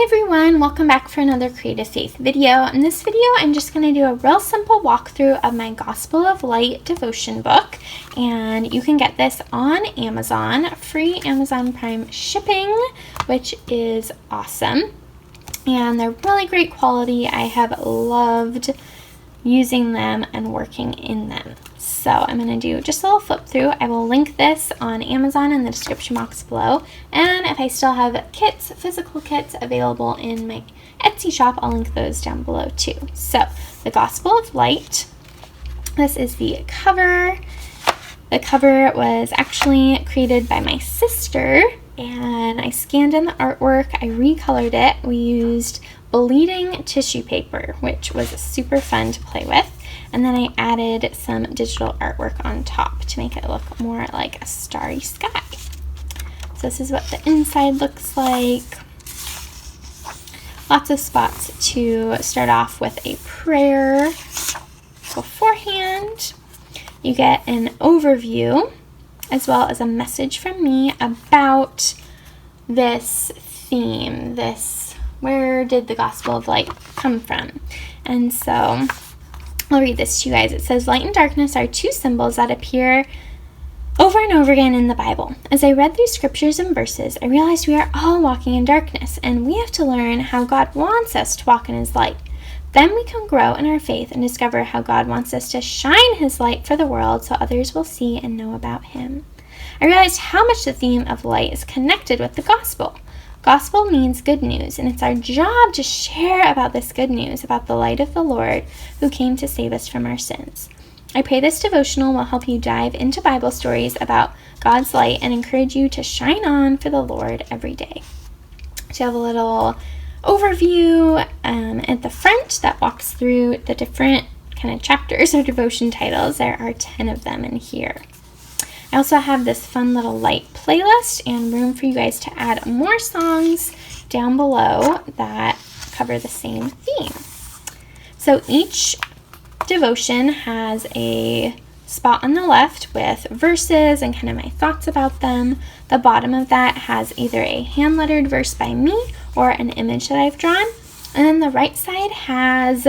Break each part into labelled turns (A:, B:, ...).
A: everyone, welcome back for another Creative Faith video. In this video, I'm just going to do a real simple walkthrough of my Gospel of Light devotion book, and you can get this on Amazon, free Amazon Prime shipping, which is awesome, and they're really great quality. I have loved using them and working in them. So I'm going to do just a little flip through. I will link this on Amazon in the description box below. And if I still have kits, physical kits available in my Etsy shop, I'll link those down below too. So the Gospel of Light. This is the cover. The cover was actually created by my sister, and I scanned in the artwork. I recolored it. We used bleeding tissue paper, which was super fun to play with. And then I added some digital artwork on top to make it look more like a starry sky. So this is what the inside looks like. Lots of spots to start off with a prayer beforehand. You get an overview as well as a message from me about this theme, where did the Gospel of Light come from? And so I'll read this to you guys. It says, light and darkness are two symbols that appear over and over again in the Bible. As I read through scriptures and verses, I realized we are all walking in darkness, and we have to learn how God wants us to walk in His light. Then we can grow in our faith and discover how God wants us to shine His light for the world so others will see and know about Him. I realized how much the theme of light is connected with the gospel. Gospel means good news, and it's our job to share about this good news, about the light of the Lord who came to save us from our sins. I pray this devotional will help you dive into Bible stories about God's light and encourage you to shine on for the Lord every day. So you have a little overview at the front that walks through the different kind of chapters or devotion titles. There are 10 of them in here. I also have this fun little light playlist and room for you guys to add more songs down below that cover the same theme. So each devotion has a spot on the left with verses and kind of my thoughts about them. The bottom of that has either a hand-lettered verse by me or an image that I've drawn. And then the right side has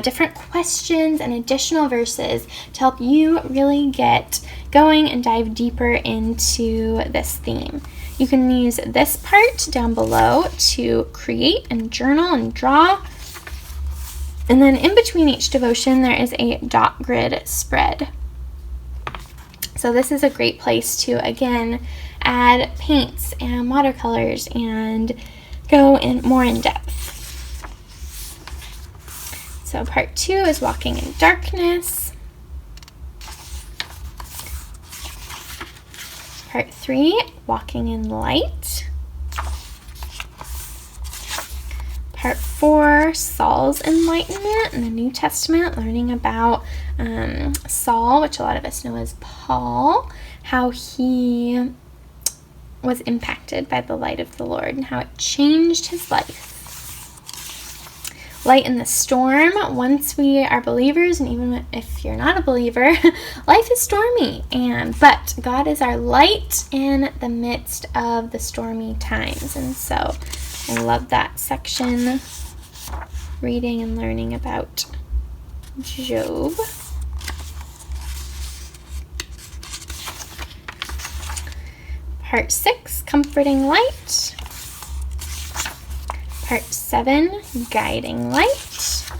A: different questions and additional verses to help you really get going and dive deeper into this theme. You can use this part down below to create and journal and draw. And then in between each devotion, there is a dot grid spread. So this is a great place to, again, add paints and watercolors and go more in depth. So part 2 is walking in darkness. Part 3, walking in light. Part 4, Saul's Enlightenment in the New Testament, learning about Saul, which a lot of us know as Paul, how he was impacted by the light of the Lord and how it changed his life. Light in the storm. Once we are believers, and even if you're not a believer, life is stormy, but God is our light in the midst of the stormy times. And so I love that section, reading and learning about Job. Part 6, comforting light. Part 7, guiding light.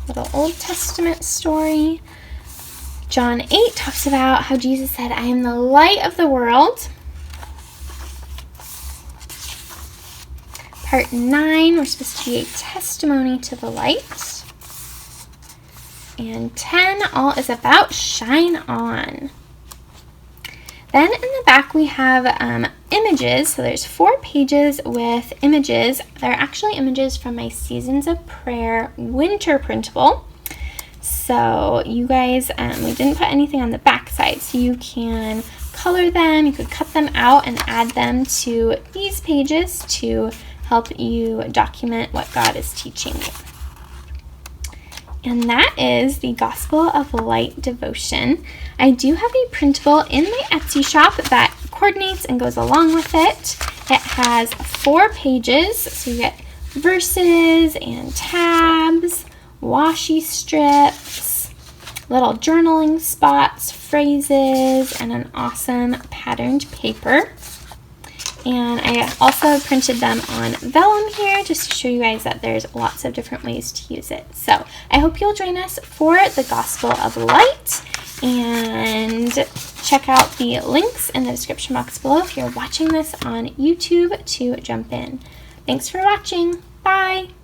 A: Little Old Testament story. John 8 talks about how Jesus said, I am the light of the world. Part 9, we're supposed to be a testimony to the light. And 10, all is about shine on. Then in the back we have images. So there's 4 pages with images. They're actually images from my Seasons of Prayer winter printable. So you guys, we didn't put anything on the back side, so you can color them. You could cut them out and add them to these pages to help you document what God is teaching you. And that is the Gospel of Light devotion. I do have a printable in my Etsy shop that coordinates and goes along with it. It has 4 pages, so you get verses and tabs, washi strips, little journaling spots, phrases, and an awesome patterned paper. And I also printed them on vellum here just to show you guys that there's lots of different ways to use it. So I hope you'll join us for the Gospel of Light, and check out the links in the description box below if you're watching this on YouTube to jump in. Thanks for watching. Bye!